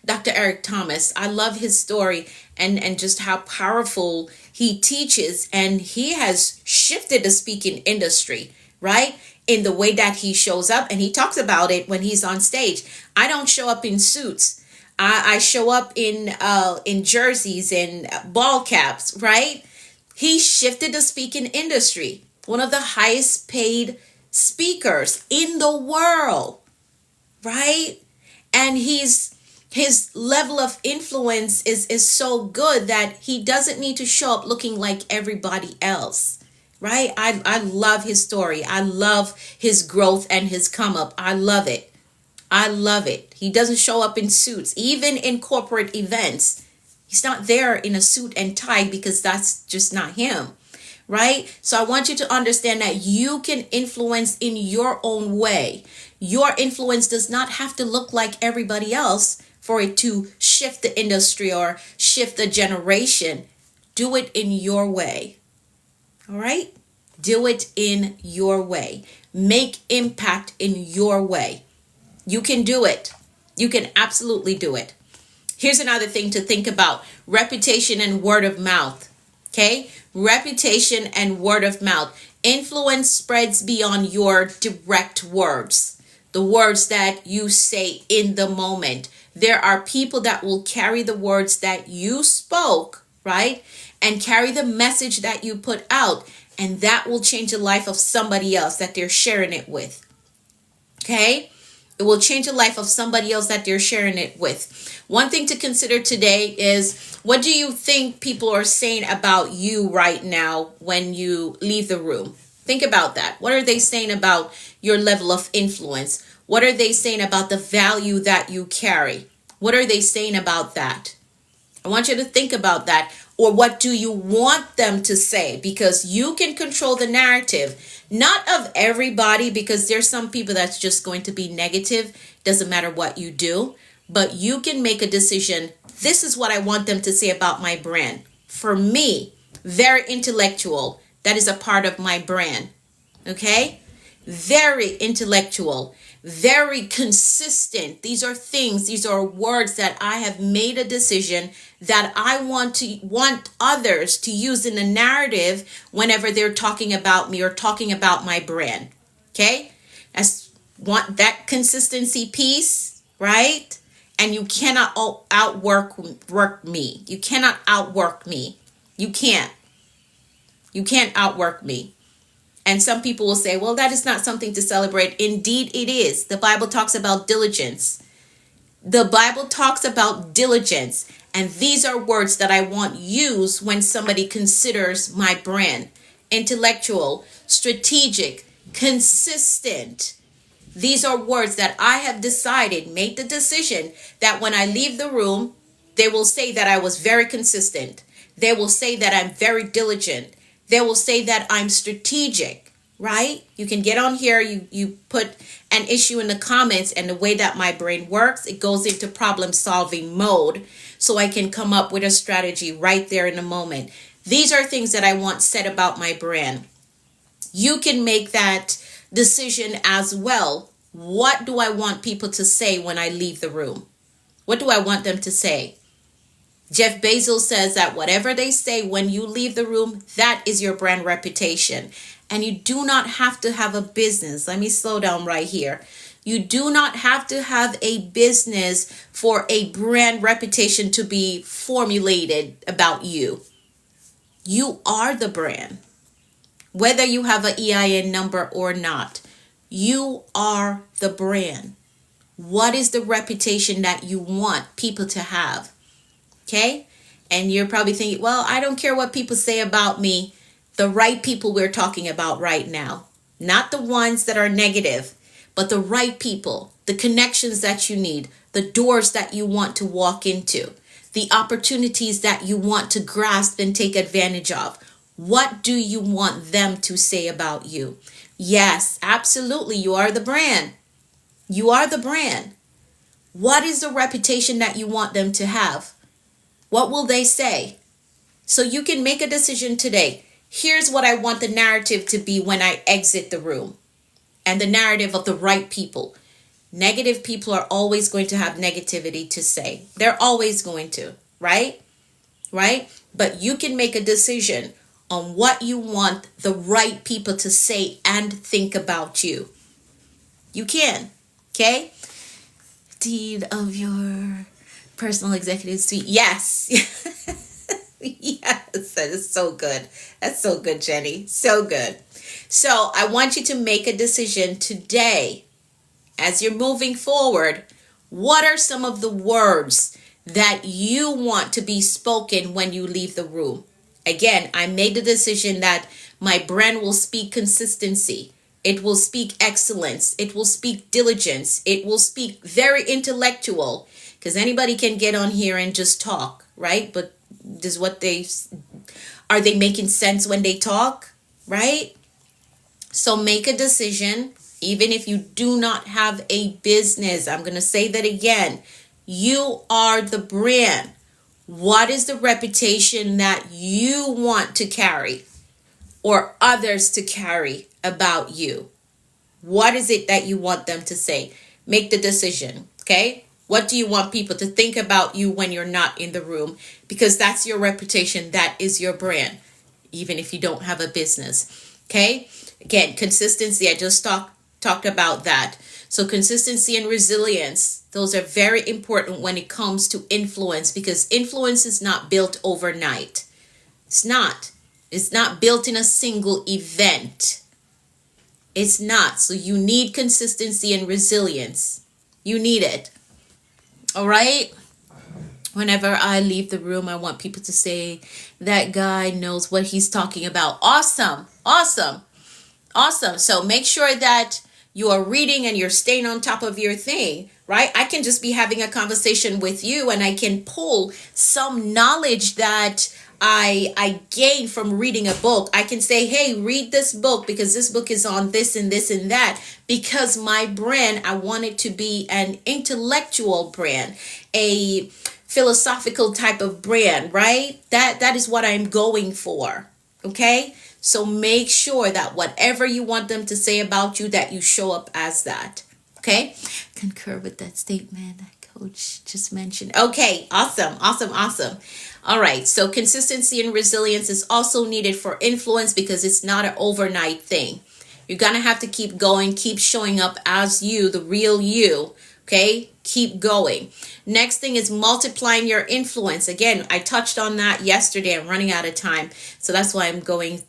A: Dr. Eric Thomas. I love his story and just how powerful he teaches. And he has shifted the speaking industry, right? In the way that he shows up. And he talks about it when he's on stage. I don't show up in suits. I show up in jerseys and ball caps, right? He shifted the speaking industry. One of the highest paid speakers in the world, right? And his level of influence is so good that he doesn't need to show up looking like everybody else, right? I love his story. I love his growth and his come up. I love it. I love it. He doesn't show up in suits, even in corporate events. He's not there in a suit and tie because that's just not him, right? So I want you to understand that you can influence in your own way. Your influence does not have to look like everybody else for it to shift the industry or shift the generation. Do it in your way. All right? Do it in your way. Make impact in your way. You can do it. You can absolutely do it. Here's another thing to think about. Reputation and word of mouth. Okay? Reputation and word of mouth. Influence spreads beyond your direct words. The words that you say in the moment. There are people that will carry the words that you spoke, right? And carry the message that you put out. And that will change the life of somebody else that they're sharing it with. Okay? It will change the life of somebody else that they're sharing it with. One thing to consider today is, what do you think people are saying about you right now when you leave the room? Think about that. What are they saying about your level of influence? What are they saying about the value that you carry? What are they saying about that? I want you to think about that. Or what do you want them to say? Because you can control the narrative, not of everybody, because there's some people that's just going to be negative. Doesn't matter what you do, but you can make a decision. This is what I want them to say about my brand. For me, very intellectual. That is a part of my brand. Okay? Very intellectual. Very consistent. These are words that I have made a decision that I want others to use in the narrative whenever they're talking about me or talking about my brand. Okay? That's want that consistency piece, right? And you cannot outwork me. You cannot outwork me. You can't. You can't outwork me. And some people will say, well, that is not something to celebrate. Indeed, it is. The Bible talks about diligence. The Bible talks about diligence. And these are words that I want used when somebody considers my brand. Intellectual, strategic, consistent. These are words that I have decided, made the decision that when I leave the room, they will say that I was very consistent. They will say that I'm very diligent. They will say that I'm strategic, right? You can get on here, you put an issue in the comments, and the way that my brain works, it goes into problem solving mode so I can come up with a strategy right there in the moment. These are things that I want said about my brand. You can make that decision as well. What do I want people to say when I leave the room? What do I want them to say? Jeff Bezos says that whatever they say when you leave the room, that is your brand reputation. And you do not have to have a business. Let me slow down right here. You do not have to have a business for a brand reputation to be formulated about you. You are the brand. Whether you have an EIN number or not, you are the brand. What is the reputation that you want people to have? Okay? And you're probably thinking, well, I don't care what people say about me. The right people we're talking about right now. Not the ones that are negative, but the right people, the connections that you need, the doors that you want to walk into, the opportunities that you want to grasp and take advantage of. What do you want them to say about you? Yes, absolutely. You are the brand. You are the brand. What is the reputation that you want them to have? What will they say? So you can make a decision today. Here's what I want the narrative to be when I exit the room. And the narrative of the right people. Negative people are always going to have negativity to say. They're always going to, right? Right? But you can make a decision on what you want the right people to say and think about you. You can, okay? Deed of your personal executive suite. Yes. Yes, that is so good. That's so good, Jenny. So good. So I want you to make a decision today as you're moving forward. What are some of the words that you want to be spoken when you leave the room? Again, I made the decision that my brand will speak consistency. It will speak excellence. It will speak diligence. It will speak very intellectual, because anybody can get on here and just talk, right? But are they making sense when they talk, right? So make a decision, even if you do not have a business. I'm going to say that again. You are the brand. What is the reputation that you want to carry or others to carry about you? What is it that you want them to say? Make the decision, okay? What do you want people to think about you when you're not in the room? Because that's your reputation. That is your brand, even if you don't have a business, okay? Again, consistency. I just talked about that. So consistency and resilience, those are very important when it comes to influence, because influence is not built overnight. It's not. It's not built in a single event. It's not. So you need consistency and resilience. You need it. All right? Whenever I leave the room, I want people to say, that guy knows what he's talking about. Awesome. Awesome. Awesome. So make sure that you are reading and you're staying on top of your thing, right? I can just be having a conversation with you and I can pull some knowledge that I gained from reading a book. I can say, hey, read this book because this book is on this and this and that, because my brand, I want it to be an intellectual brand, a philosophical type of brand, right? That is what I'm going for. Okay? So make sure that whatever you want them to say about you, that you show up as that. Okay? Concur with that statement that Coach just mentioned. Okay, awesome. All right, so consistency and resilience is also needed for influence, because it's not an overnight thing. You're going to have to keep going, keep showing up as you, the real you. Okay, keep going. Next thing is multiplying your influence. Again, I touched on that yesterday. I'm running out of time. So that's why I'm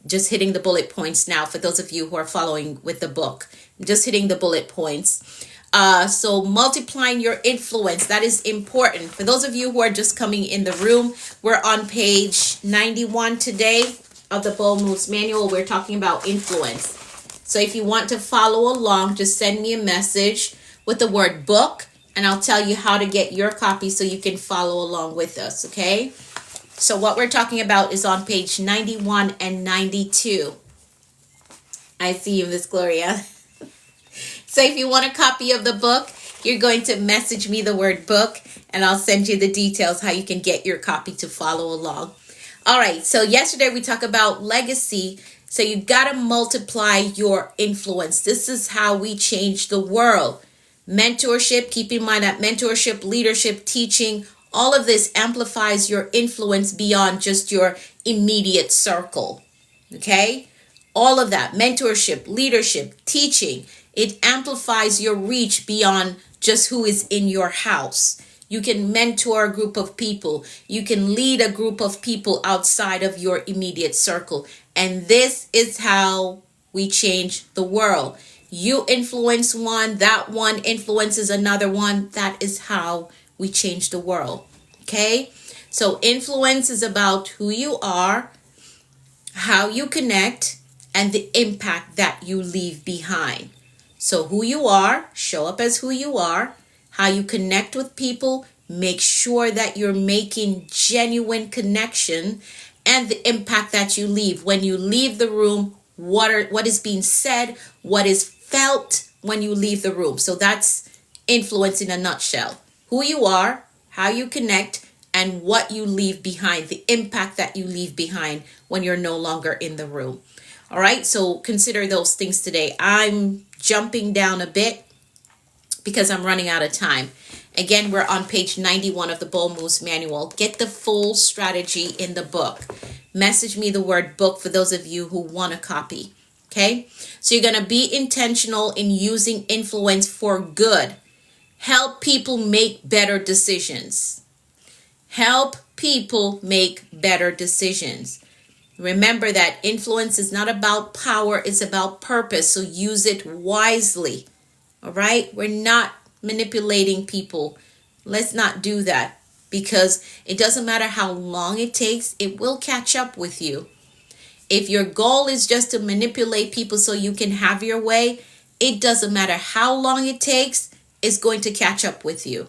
A: just hitting the bullet points now for those of you who are following with the book. I'm just hitting the bullet points. So multiplying your influence, that is important. For those of you who are just coming in the room, we're on page 91 today of the Bold Moves Manual. We're talking about influence. So if you want to follow along, just send me a message with the word book, and I'll tell you how to get your copy so you can follow along with us, okay? So what we're talking about is on page 91 and 92. I see you, Miss Gloria. So if you want a copy of the book, you're going to message me the word book, and I'll send you the details how you can get your copy to follow along. All right, so yesterday we talked about legacy. So you got to multiply your influence. This is how we change the world. Mentorship, keep in mind that mentorship, leadership, teaching, all of this amplifies your influence beyond just your immediate circle. Okay? All of that, mentorship, leadership, teaching, it amplifies your reach beyond just who is in your house. You can mentor a group of people. You can lead a group of people outside of your immediate circle. And this is how we change the world. You influence one, that one influences another one. That is how we change the world. Okay? So influence is about who you are, how you connect, and the impact that you leave behind. So who you are, show up as who you are, how you connect with people, make sure that you're making genuine connection, and the impact that you leave. When you leave the room, what is being said, what is felt when you leave the room. So that's influence in a nutshell. Who you are, how you connect, and what you leave behind, the impact that you leave behind when you're no longer in the room. All right, so consider those things today. I'm jumping down a bit because I'm running out of time. Again, we're on page 91 of the Bold Moves Manual. Get the full strategy in the book. Message me the word book for those of you who want a copy. Okay? So you're going to be intentional in using influence for good. Help people make better decisions. Help people make better decisions. Remember that influence is not about power, it's about purpose. So use it wisely. All right? We're not manipulating people. Let's not do that, because it doesn't matter how long it takes, it will catch up with you. If your goal is just to manipulate people so you can have your way, it doesn't matter how long it takes, it's going to catch up with you.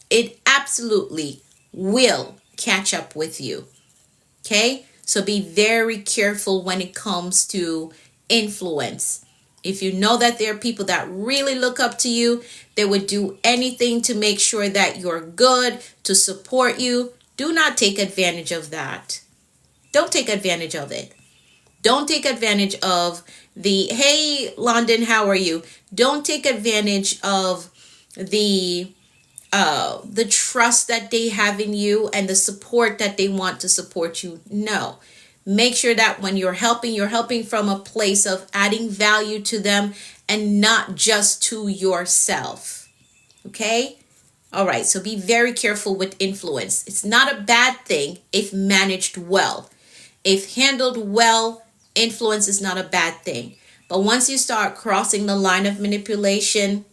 A: It absolutely will catch up with you. Okay? So be very careful when it comes to influence. If you know that there are people that really look up to you, they would do anything to make sure that you're good, to support you. Do not take advantage of that. Don't take advantage of it. Don't take advantage of the, hey, London, how are you? Don't take advantage of the trust that they have in you and the support that they want to support you. No. Make sure that when you're helping from a place of adding value to them and not just to yourself. Okay? All right. So be very careful with influence. It's not a bad thing if managed well. If handled well, influence is not a bad thing. But once you start crossing the line of manipulation,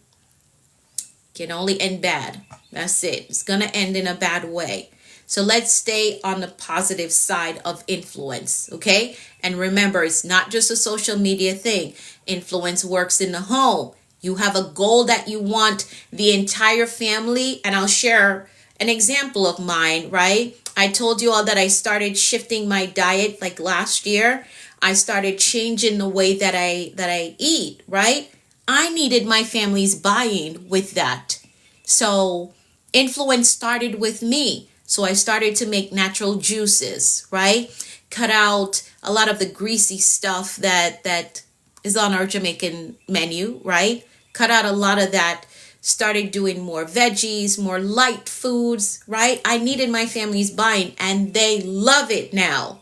A: it can only end bad. That's it. It's going to end in a bad way. So let's stay on the positive side of influence, okay? And remember, it's not just a social media thing. Influence works in the home. You have a goal that you want the entire family, and I'll share an example of mine, right? I told you all that I started shifting my diet like last year. I started changing the way that I eat, right? I needed my family's buy-in with that. So influence started with me. So I started to make natural juices, right? Cut out a lot of the greasy stuff that is on our Jamaican menu, right? Cut out a lot of that. Started doing more veggies, more light foods, right? I needed my family's buy-in, and they love it now.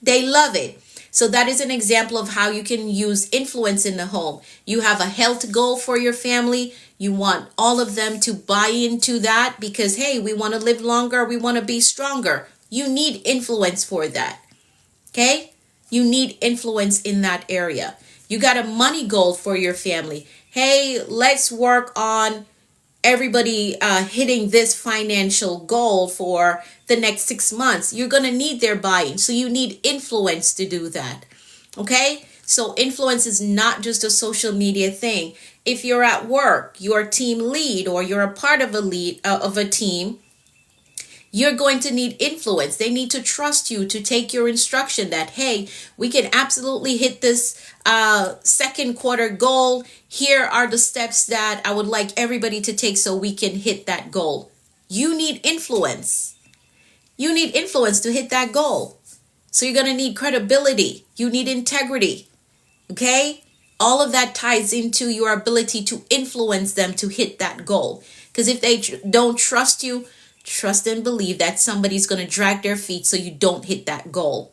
A: They love it. So that is an example of how you can use influence in the home. You have a health goal for your family. You want all of them to buy into that because, hey, we want to live longer. We want to be stronger. You need influence for that. Okay? You need influence in that area. You got a money goal for your family. Hey, let's work on everybody hitting this financial goal for the next 6 months. You're going to need their buy-in. So you need influence to do that. Okay? So influence is not just a social media thing. If you're at work, you're a team lead or you're a part of a team, you're going to need influence. They need to trust you to take your instruction that, hey, we can absolutely hit this second quarter goal. Here are the steps that I would like everybody to take so we can hit that goal. You need influence. You need influence to hit that goal. So you're going to need credibility. You need integrity. Okay? All of that ties into your ability to influence them to hit that goal. Because if they don't trust you, trust and believe that somebody's going to drag their feet so you don't hit that goal.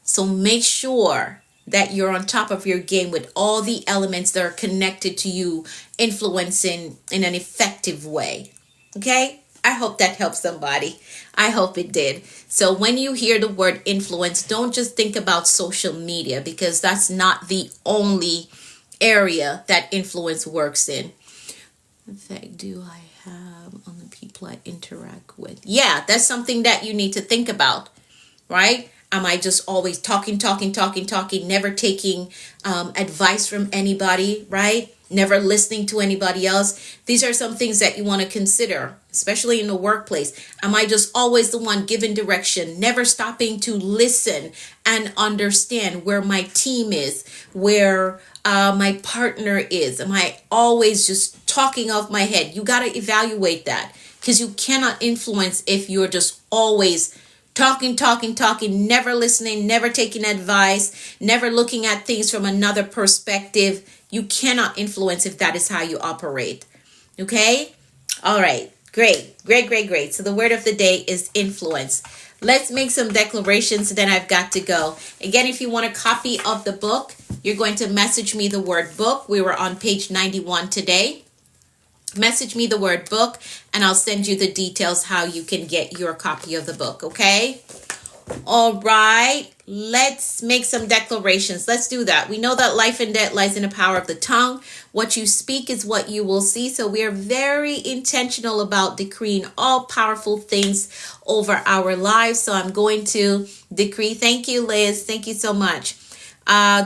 A: So make sure that you're on top of your game with all the elements that are connected to you influencing in an effective way. Okay? I hope that helps somebody. I hope it did. So when you hear the word influence, don't just think about social media because that's not the only area that influence works in. In fact, do I have on the people I interact with? Yeah, that's something that you need to think about, right? Am I just always talking, never taking advice from anybody, right? Never listening to anybody else? These are some things that you want to consider, especially in the workplace. Am I just always the one giving direction, never stopping to listen and understand where my team is, where my partner is? Am I always just talking off my head? You got to evaluate that because you cannot influence if you're just always talking, never listening, never taking advice, never looking at things from another perspective. You cannot influence if that is how you operate. Okay? All right. Great. So the word of the day is influence. Let's make some declarations, then I've got to go. Again, if you want a copy of the book, you're going to message me the word book. We were on page 91 today. Message me the word book, and I'll send you the details how you can get your copy of the book, okay? All right, let's make some declarations. Let's do that. We know that life and death lies in the power of the tongue. What you speak is what you will see. So we are very intentional about decreeing all powerful things over our lives. So I'm going to decree. Thank you, Liz. Thank you so much.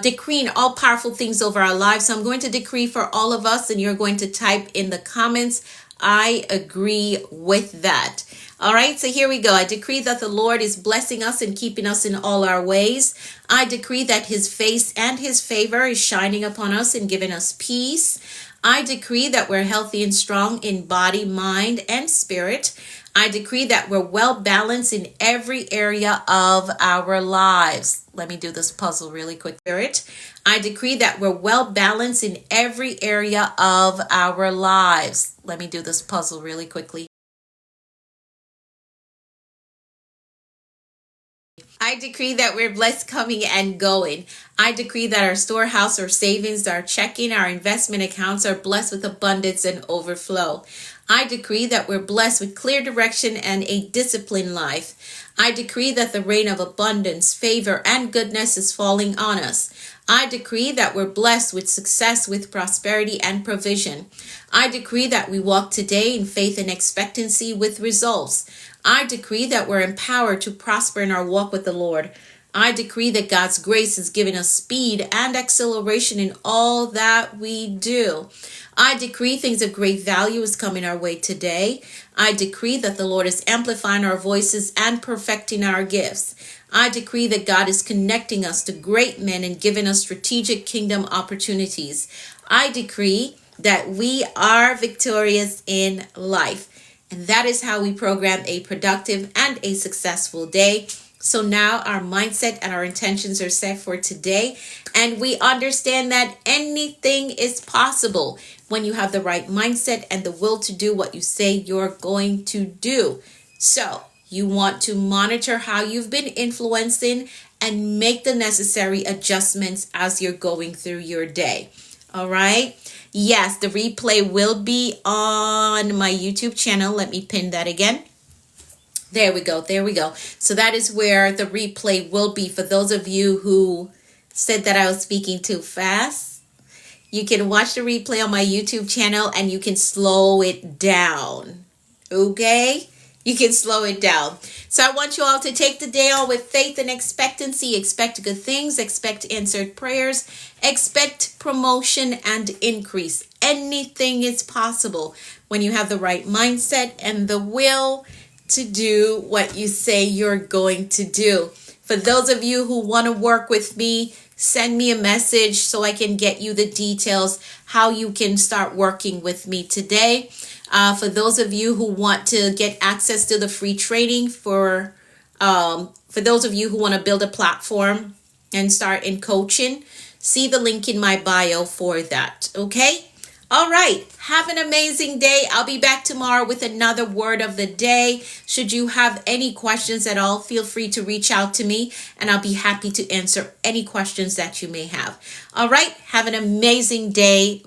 A: Decreeing all powerful things over our lives. So I'm going to decree for all of us, and you're going to type in the comments, I agree with that. All right, so here we go. I decree that the Lord is blessing us and keeping us in all our ways. I decree that his face and his favor is shining upon us and giving us peace. I decree that we're healthy and strong in body, mind, and spirit. I decree that we're well balanced in every area of our lives. Let me do this puzzle really quick. Spirit. I decree that we're well balanced in every area of our lives. Let me do this puzzle really quickly. I decree that we're blessed coming and going. I decree that our storehouse, our savings, our checking, our investment accounts are blessed with abundance and overflow. I decree that we're blessed with clear direction and a disciplined life. I decree that the rain of abundance, favor, and goodness is falling on us. I decree that we're blessed with success, with prosperity and provision. I decree that we walk today in faith and expectancy with results. I decree that we're empowered to prosper in our walk with the Lord. I decree that God's grace is giving us speed and acceleration in all that we do. I decree things of great value is coming our way today. I decree that the Lord is amplifying our voices and perfecting our gifts. I decree that God is connecting us to great men and giving us strategic kingdom opportunities. I decree that we are victorious in life. And that is how we program a productive and a successful day. So now our mindset and our intentions are set for today. And we understand that anything is possible when you have the right mindset and the will to do what you say you're going to do. So you want to monitor how you've been influencing and make the necessary adjustments as you're going through your day. All right. Yes, the replay will be on my YouTube channel. Let me pin that again. There we go. There we go. So that is where the replay will be. For those of you who said that I was speaking too fast, you can watch the replay on my YouTube channel and you can slow it down. Okay? You can slow it down. So I want you all to take the day on with faith and expectancy. Expect good things. Expect answered prayers. Expect promotion and increase. Anything is possible when you have the right mindset and the will to do what you say you're going to do. For those of you who want to work with me, send me a message so I can get you the details how you can start working with me today. For those of you who want to get access to the free training, for those of you who want to build a platform and start in coaching, see the link in my bio for that. Okay? All right. Have an amazing day. I'll be back tomorrow with another word of the day. Should you have any questions at all, feel free to reach out to me and I'll be happy to answer any questions that you may have. All right. Have an amazing day.